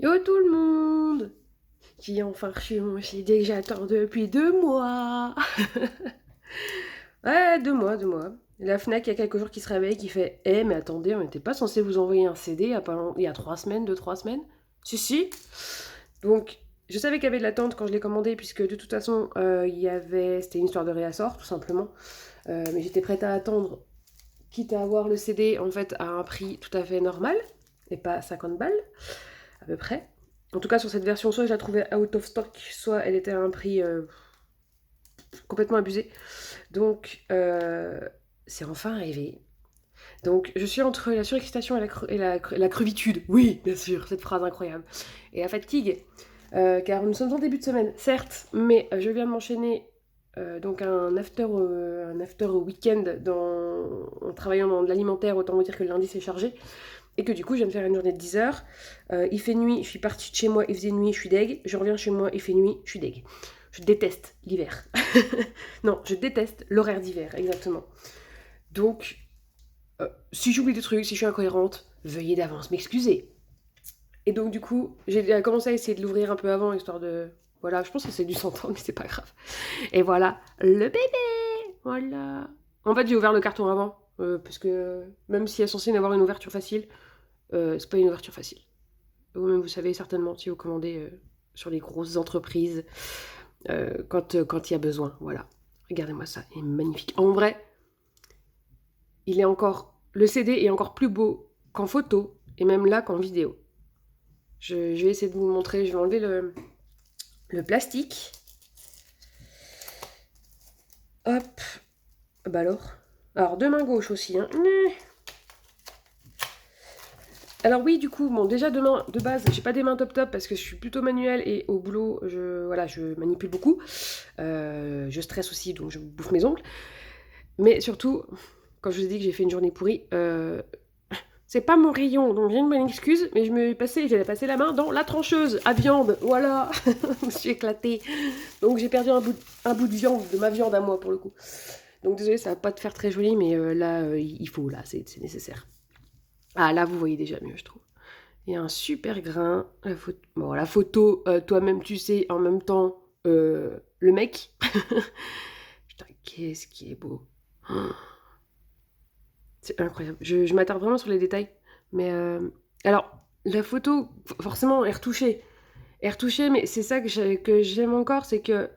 Yo tout le monde! J'ai enfin reçu mon CD que j'attends depuis 2 mois! Ouais, 2 mois, 2 mois. La Fnac, il y a quelques jours, qui se réveille, qui fait Eh, mais attendez, on n'était pas censé vous envoyer un CD il y a 3 semaines, 2, 3 semaines? Si, si! Donc, je savais qu'il y avait de l'attente quand je l'ai commandé, puisque de toute façon, c'était une histoire de réassort, tout simplement. Mais j'étais prête à attendre, quitte à avoir le CD en fait à un prix tout à fait normal, et pas 50 balles, à peu près. En tout cas, sur cette version, soit je la trouvais out of stock, soit elle était à un prix complètement abusé. Donc, c'est enfin arrivé. Donc, je suis entre la surexcitation et la crevitude. Oui, bien sûr, cette phrase incroyable. Et la fatigue. Car nous sommes en début de semaine, certes, mais je viens de m'enchaîner donc un after week-end en travaillant dans de l'alimentaire. Autant vous dire que le lundi c'est chargé. Et que du coup, je viens de faire une journée de 10 heures. Il fait nuit, je suis partie de chez moi, il faisait nuit, je suis deg. Je reviens chez moi, il fait nuit, je suis deg. Je déteste l'hiver. Non, je déteste l'horaire d'hiver, exactement. Donc, si j'oublie des trucs, si je suis incohérente, veuillez d'avance m'excuser. Et donc, du coup, j'ai commencé à essayer de l'ouvrir un peu avant, histoire de. Voilà, je pense que c'est dû s'entendre, mais c'est pas grave. Et voilà, le bébé. Voilà. En fait, j'ai ouvert le carton avant, parce que même si elle est censée avoir une ouverture facile, c'est pas une ouverture facile. Vous-même, vous savez certainement si vous commandez sur les grosses entreprises, quand il y a besoin. Voilà. Regardez-moi ça, il est magnifique. En vrai, le CD est encore plus beau qu'en photo, et même là qu'en vidéo. Je vais essayer de vous le montrer. Je vais enlever le plastique. Hop. Bah alors, de main gauche aussi. Hein. Alors oui, du coup, bon, déjà de base, j'ai pas des mains top top parce que je suis plutôt manuelle et au boulot, je manipule beaucoup. Je stresse aussi, donc je bouffe mes ongles. Mais surtout, quand je vous ai dit que j'ai fait une journée pourrie, c'est pas mon rayon, donc j'ai une bonne excuse, mais j'avais passé la main dans la trancheuse à viande, voilà, je me suis éclatée. Donc j'ai perdu un bout de viande, de ma viande à moi pour le coup. Donc désolé, ça va pas te faire très joli, mais là, il faut, là, c'est nécessaire. Ah, là, vous voyez déjà mieux, je trouve. Il y a un super grain. La photo, toi-même, tu sais, en même temps, le mec. Putain, qu'est-ce qui est beau. Oh, c'est incroyable. Je m'attarde vraiment sur les détails. Mais alors, la photo, forcément, est retouchée. Est retouchée, mais c'est ça que j'aime encore, c'est que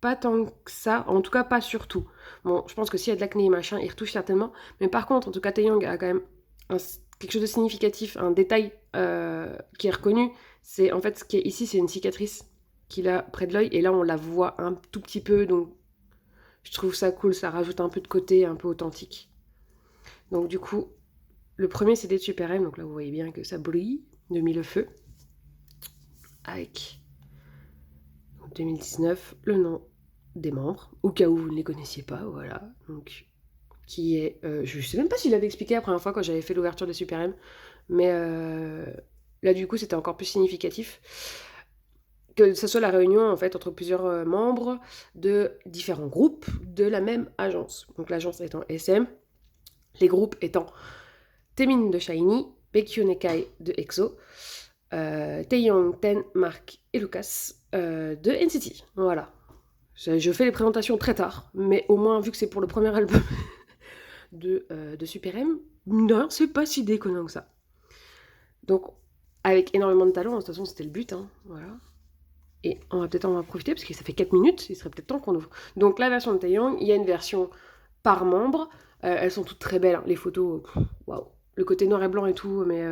pas tant que ça, en tout cas pas surtout. Bon, je pense que s'il y a de l'acné et machin, il retouche certainement. Mais par contre, en tout cas, Taeyong a quand même quelque chose de significatif, un détail qui est reconnu. C'est en fait ce qui est ici, c'est une cicatrice qu'il a près de l'œil, et là on la voit un tout petit peu, donc je trouve ça cool, ça rajoute un peu de côté, un peu authentique. Donc du coup, le premier CD de Super M, donc là vous voyez bien que ça brille de mille feux, avec 2019, le nom des membres, au cas où vous ne les connaissiez pas, voilà. Donc, qui est. Je sais même pas s'il l'avait expliqué la première fois quand j'avais fait l'ouverture de Super M, mais là, du coup, c'était encore plus significatif que ce soit la réunion en fait entre plusieurs membres de différents groupes de la même agence. Donc, l'agence étant SM, les groupes étant Temin de Shiny, Baekhyun Nekai de EXO, Taeyong, Ten, Mark et Lucas de NCT. Voilà. Je fais les présentations très tard, mais au moins, vu que c'est pour le premier album de Super M, non, c'est pas si déconnant que ça. Donc, avec énormément de talent, de toute façon, c'était le but, hein, voilà. Et on va peut-être en profiter, parce que ça fait 4 minutes, il serait peut-être temps qu'on ouvre. Donc, la version de Taeyong, il y a une version par membre. Elles sont toutes très belles, hein. Les photos, waouh. Le côté noir et blanc et tout, mais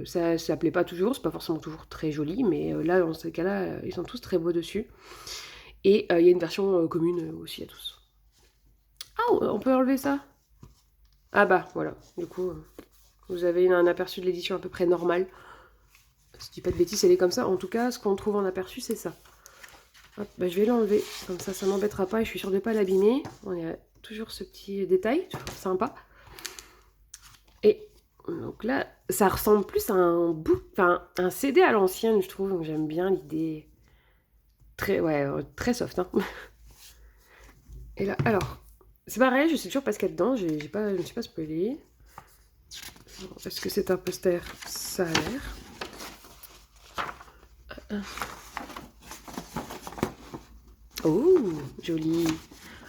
ça plaît pas toujours, c'est pas forcément toujours très joli, mais là, dans ces cas-là, ils sont tous très beaux dessus. Et il y a une version commune aussi à tous. Ah, on peut enlever ça? Ah bah, voilà. Du coup, vous avez un aperçu de l'édition à peu près normale. Si je dis pas de bêtises, elle est comme ça. En tout cas, ce qu'on trouve en aperçu, c'est ça. Hop, bah, je vais l'enlever. Comme ça m'embêtera pas et je suis sûre de pas l'abîmer. Il y a toujours ce petit détail, toujours sympa. Et donc là, ça ressemble plus à un CD à l'ancienne, je trouve. Donc j'aime bien l'idée. Très soft, hein. Et là, alors, c'est pareil, je sais toujours pas ce qu'il y a dedans. Je ne suis pas spoilée. Est-ce que c'est un poster? Ça a l'air. Oh, joli.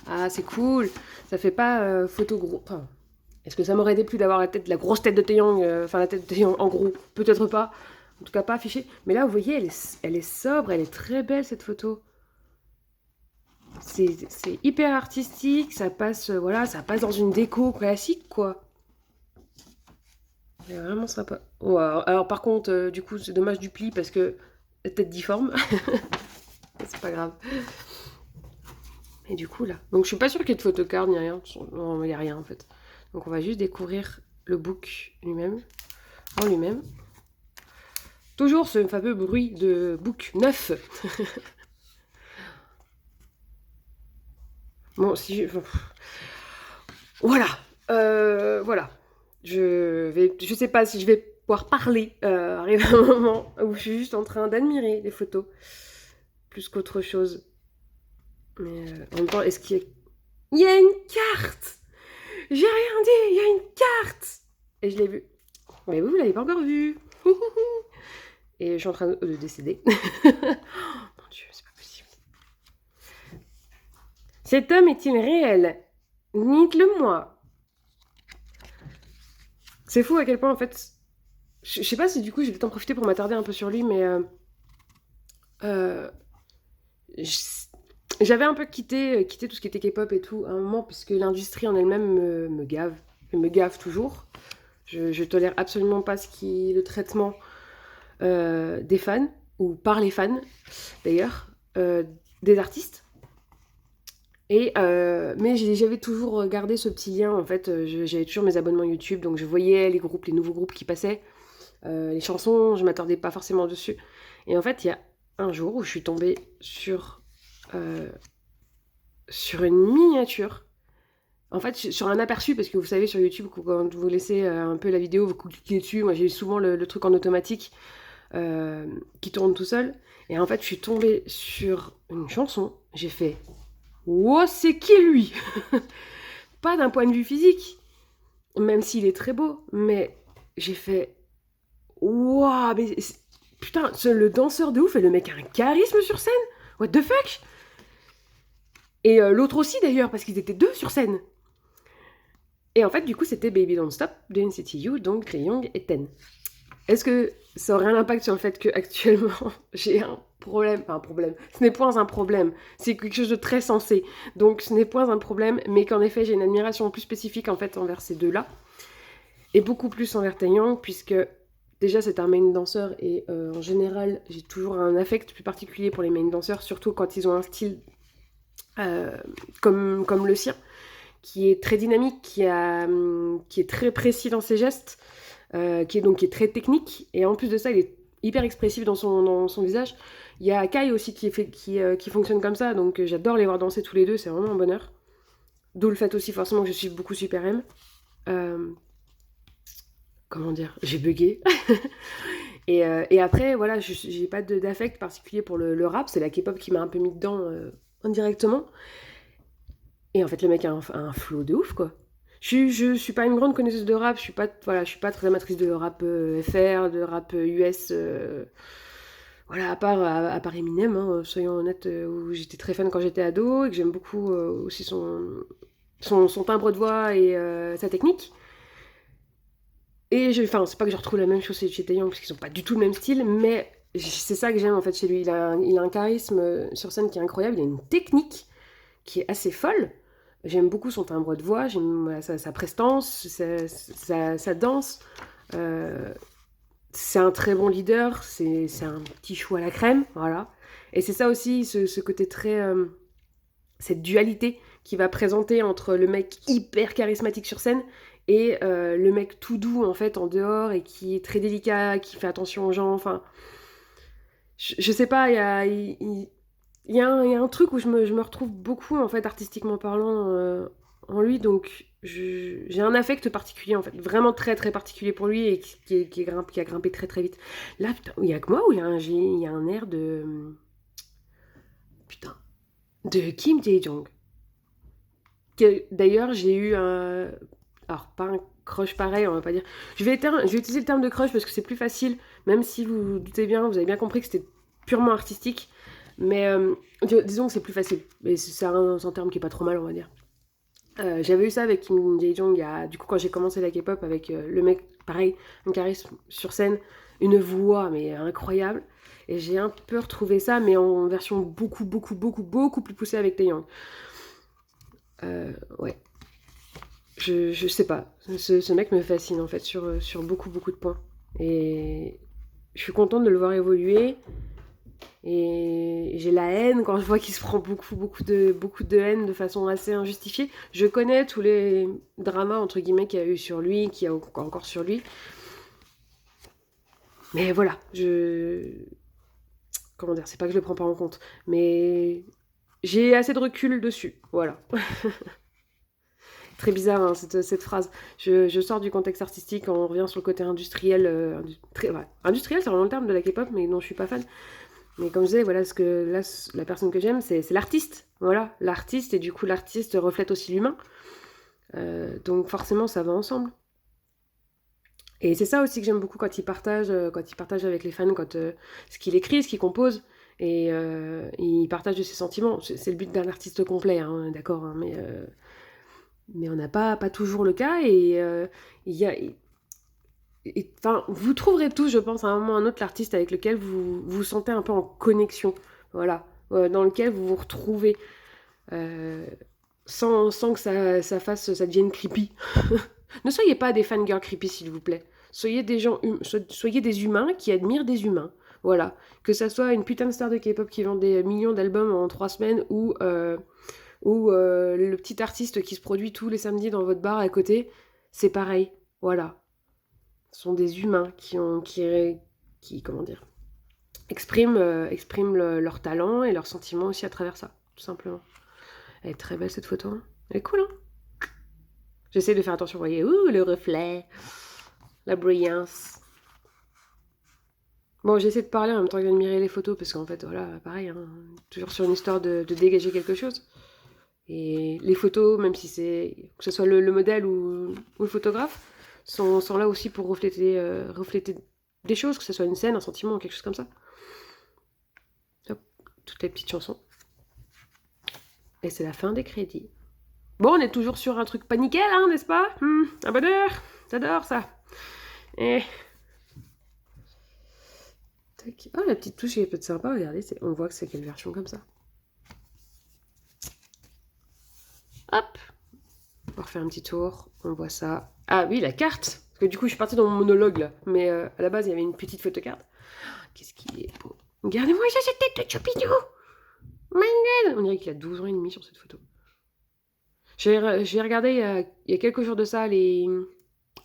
Ah, c'est cool. Ça fait pas photo gros. Enfin, est-ce que ça m'aurait déplu d'avoir la grosse tête de Taeyong, enfin la tête de Taeyong en gros? Peut-être pas. En tout cas, pas affichée. Mais là, vous voyez, elle est sobre, elle est très belle cette photo. C'est hyper artistique, ça passe, voilà, ça passe dans une déco classique, quoi. C'est vraiment sympa. Oh, alors, par contre, du coup, c'est dommage du pli parce que la tête difforme. C'est pas grave. Et du coup, là. Donc, je suis pas sûre qu'il y ait de photocard ni rien. Non, il n'y a rien en fait. Donc, on va juste découvrir le book lui-même. En lui-même. Toujours ce fameux bruit de book neuf. Bon, si je... Voilà. Voilà. Je sais pas si je vais pouvoir parler. Arrive un moment où je suis juste en train d'admirer les photos. Plus qu'autre chose. Mais en même temps, est-ce qu'il y a... Il y a une carte! J'ai rien dit, il y a une carte! Et je l'ai vue. Mais vous l'avez pas encore vue. Et je suis en train de décéder. Mon Dieu, c'est pas possible. Cet homme est-il réel? Dites-le-moi. C'est fou à quel point, en fait... Je sais pas si du coup, j'ai peut-être en profiter pour m'attarder un peu sur lui, mais... J'avais un peu quitté tout ce qui était K-pop et tout à un moment, puisque l'industrie en elle-même me gave. Elle me gave toujours. Je tolère absolument pas le traitement des fans, ou par les fans d'ailleurs, des artistes. Mais j'avais toujours gardé ce petit lien, en fait, j'avais toujours mes abonnements YouTube, donc je voyais les nouveaux groupes qui passaient, les chansons, je m'attardais pas forcément dessus. Et en fait, il y a un jour où je suis tombée sur une miniature. En fait, sur un aperçu, parce que vous savez, sur YouTube, quand vous laissez un peu la vidéo, vous cliquez dessus. Moi, j'ai souvent le truc en automatique qui tourne tout seul. Et en fait, je suis tombée sur une chanson. J'ai fait « Oh, c'est qui lui ?» Pas d'un point de vue physique, même s'il est très beau, mais j'ai fait « Waouh, mais putain, le danseur de ouf et le mec a un charisme sur scène. What the fuck ?» Et l'autre aussi d'ailleurs, parce qu'ils étaient deux sur scène. Et en fait, du coup, c'était Baby Don't Stop de NCT U, donc Taeyong et Ten. Est-ce que ça aurait un impact sur le fait qu'actuellement, j'ai un problème, enfin un problème, ce n'est point un problème, c'est quelque chose de très sensé, donc ce n'est point un problème, mais qu'en effet, j'ai une admiration plus spécifique en fait envers ces deux-là, et beaucoup plus envers Taeyong, puisque déjà c'est un main danseur, et en général, j'ai toujours un affect plus particulier pour les main danseurs, surtout quand ils ont un style comme le sien, qui est très dynamique, qui est très précis dans ses gestes, qui est très technique, et en plus de ça, il est hyper expressif dans son visage. Il y a Kai aussi qui fonctionne comme ça, donc j'adore les voir danser tous les deux, c'est vraiment un bonheur. D'où le fait aussi forcément que je suis beaucoup Super M. Comment dire? J'ai bugué. Et après, voilà, j'ai pas d'affect particulier pour le rap, c'est la K-pop qui m'a un peu mis dedans indirectement. Et en fait, le mec a un flow de ouf, quoi. Je suis pas une grande connaisseuse de rap, je suis pas très amatrice de rap FR, de rap US, voilà, à part Eminem, hein, soyons honnêtes, où j'étais très fan quand j'étais ado, et que j'aime beaucoup aussi son timbre de voix et sa technique. Et enfin, c'est pas que je retrouve la même chose chez Taeyong, parce qu'ils ont pas du tout le même style, mais c'est ça que j'aime en fait chez lui. Il a un charisme sur scène qui est incroyable, il a une technique qui est assez folle. J'aime beaucoup son timbre de voix, j'aime sa prestance, sa danse. C'est un très bon leader, c'est un petit chou à la crème, voilà. Et c'est ça aussi, ce côté très... cette dualité qu'il va présenter entre le mec hyper charismatique sur scène et le mec tout doux, en fait, en dehors, et qui est très délicat, qui fait attention aux gens, enfin... Je sais pas, il y a un truc où je me retrouve beaucoup, en fait, artistiquement parlant, en lui, donc j'ai un affect particulier, en fait, vraiment très très particulier pour lui, et qui a grimpé très très vite. Là, putain, il y a que moi, ou il y a un air de... Putain, de Kim Jae-jong. D'ailleurs, j'ai eu un... Alors, pas un crush pareil, on va pas dire... Je vais utiliser le terme de crush parce que c'est plus facile, même si vous vous doutez bien, vous avez bien compris que c'était purement artistique. Mais disons que c'est plus facile. Et c'est un terme qui est pas trop mal, on va dire. J'avais eu ça avec Kim Jae-jong, du coup, quand j'ai commencé la K-pop, avec le mec, pareil, un charisme sur scène, une voix, mais incroyable. Et j'ai un peu retrouvé ça, mais en version beaucoup, beaucoup, beaucoup, beaucoup plus poussée avec Taeyang. Ouais. Je sais pas. Ce mec me fascine, en fait, sur beaucoup, beaucoup de points. Et je suis contente de le voir évoluer. Et j'ai la haine quand je vois qu'il se prend beaucoup de haine de façon assez injustifiée. Je connais tous les dramas, entre guillemets, qu'il y a eu sur lui, qu'il y a encore sur lui. Mais voilà, comment dire, c'est pas que je le prends pas en compte, mais j'ai assez de recul dessus, voilà. Très bizarre, hein, cette phrase. Je sors du contexte artistique, on revient sur le côté industriel. Ouais. Industriel, c'est vraiment le terme de la K-pop, mais dont je suis pas fan. Mais comme je disais, voilà, la personne que j'aime, c'est l'artiste. Voilà, l'artiste, et du coup, l'artiste reflète aussi l'humain. Donc forcément, ça va ensemble. Et c'est ça aussi que j'aime beaucoup quand il partage avec les fans, ce qu'il écrit, ce qu'il compose. Et il partage de ses sentiments. C'est le but d'un artiste complet, hein, d'accord, hein, mais on n'a pas toujours le cas. Et il y a... Enfin, vous trouverez tous, je pense, à un moment ou à un autre, l'artiste avec lequel vous vous sentez un peu en connexion, voilà, dans lequel vous vous retrouvez, euh, sans que ça devienne creepy. Ne soyez pas des fangirls creepy, s'il vous plaît. Soyez des gens, soyez des humains qui admirent des humains. Voilà. Que ça soit une putain de star de K-pop qui vend des millions d'albums en 3 semaines ou le petit artiste qui se produit tous les samedis dans votre bar à côté, c'est pareil. Voilà. Ce sont des humains qui comment dire, expriment leur talent et leurs sentiments aussi à travers ça, tout simplement. Elle est très belle cette photo, hein. Elle est cool, hein. J'essaie de faire attention, vous voyez, le reflet, la brillance. Bon, j'essaie de parler en même temps que d'admirer les photos, parce qu'en fait, voilà, pareil, hein, toujours sur une histoire de dégager quelque chose. Et les photos, même si c'est que ce soit le modèle ou le photographe, sont là aussi pour refléter des choses, que ce soit une scène, un sentiment ou quelque chose comme ça. Hop, toutes les petites chansons. Et c'est la fin des crédits. Bon, on est toujours sur un truc pas nickel, hein, n'est-ce pas? Un bonheur. J'adore ça. Et... Tac. Oh, la petite touche qui est peut-être sympa, regardez, on voit que c'est quelle version comme ça. Hop. On va refaire un petit tour, on voit ça. Ah oui, la carte. Parce que du coup, je suis partie dans mon monologue, là. Mais à la base, il y avait une petite photocarte. Qu'est-ce qu'il est beau. Regardez-moi cette tête de Choupidou. On dirait qu'il a 12 ans et demi sur cette photo. J'ai regardé il y a quelques jours de ça des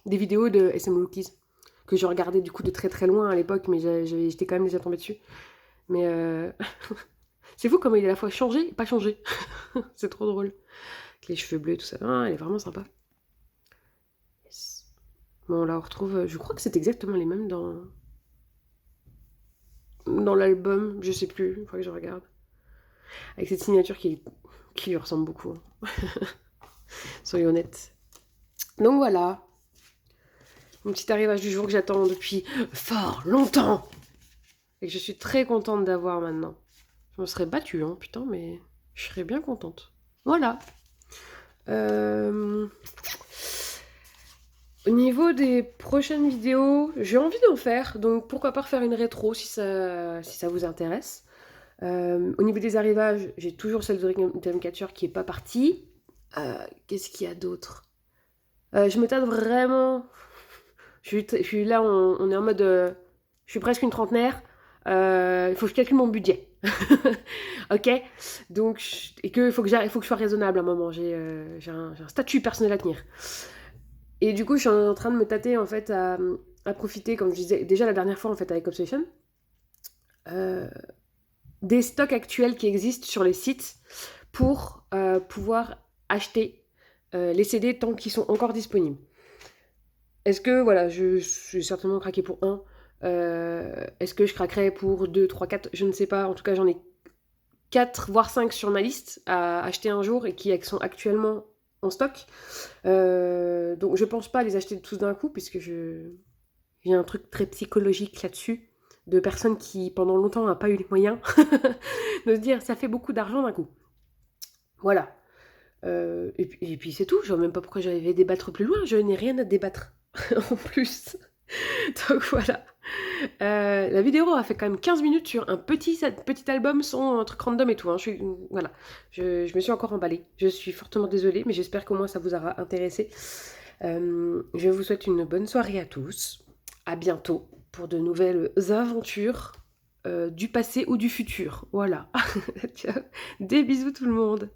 vidéos de SM Rookies que je regardais du coup de très très loin à l'époque, mais j'étais quand même déjà tombée dessus. Mais c'est fou comment il est à la fois changé et pas changé. C'est trop drôle. Avec les cheveux bleus et tout ça. Ah, elle est vraiment sympa. Yes. Bon, là on retrouve... Je crois que c'est exactement les mêmes dans l'album. Je sais plus, il faut que je regarde. Avec cette signature qui lui ressemble beaucoup. Soyons honnêtes. Donc voilà. Mon petit arrivage du jour que j'attends depuis fort longtemps. Et que je suis très contente d'avoir maintenant. Je me serais battue, hein, putain, mais je serais bien contente. Voilà. Au niveau des prochaines vidéos, j'ai envie d'en faire. Donc pourquoi pas refaire une rétro si ça vous intéresse. Au niveau des arrivages, j'ai toujours celle de Dreamcatcher qui est pas partie. Qu'est-ce qu'il y a d'autre? Je me tâte vraiment. Je suis là, on est en mode... je suis presque une trentenaire. Il faut que je calcule mon budget. Ok. Donc, et qu'il faut que je sois raisonnable à un moment. J'ai un statut personnel à tenir. Et du coup, je suis en train de me tâter en fait à profiter, comme je disais déjà la dernière fois en fait avec Obsession, des stocks actuels qui existent sur les sites pour pouvoir acheter les CD tant qu'ils sont encore disponibles. Est-ce que, voilà, je suis certainement craqué pour un. Est-ce que je craquerai pour 2, 3, 4? Je ne sais pas. En tout cas, j'en ai 4, voire 5 sur ma liste à acheter un jour et qui sont actuellement en stock. Donc, je pense pas les acheter tous d'un coup, puisque j'ai un truc très psychologique là-dessus. de personnes qui, pendant longtemps, n'ont pas eu les moyens de se dire ça fait beaucoup d'argent d'un coup. Voilà. Et puis c'est tout, je vois même pas pourquoi j'allais débattre plus loin, je n'ai rien à débattre en plus. Donc voilà. La vidéo a fait quand même 15 minutes sur un petit album sans un truc random et tout, hein. Voilà, je me suis encore emballée. Je suis fortement désolée, mais j'espère qu'au moins ça vous aura intéressé. Je vous souhaite une bonne soirée à tous. À bientôt pour de nouvelles aventures du passé ou du futur. Voilà. Ciao. Des bisous tout le monde.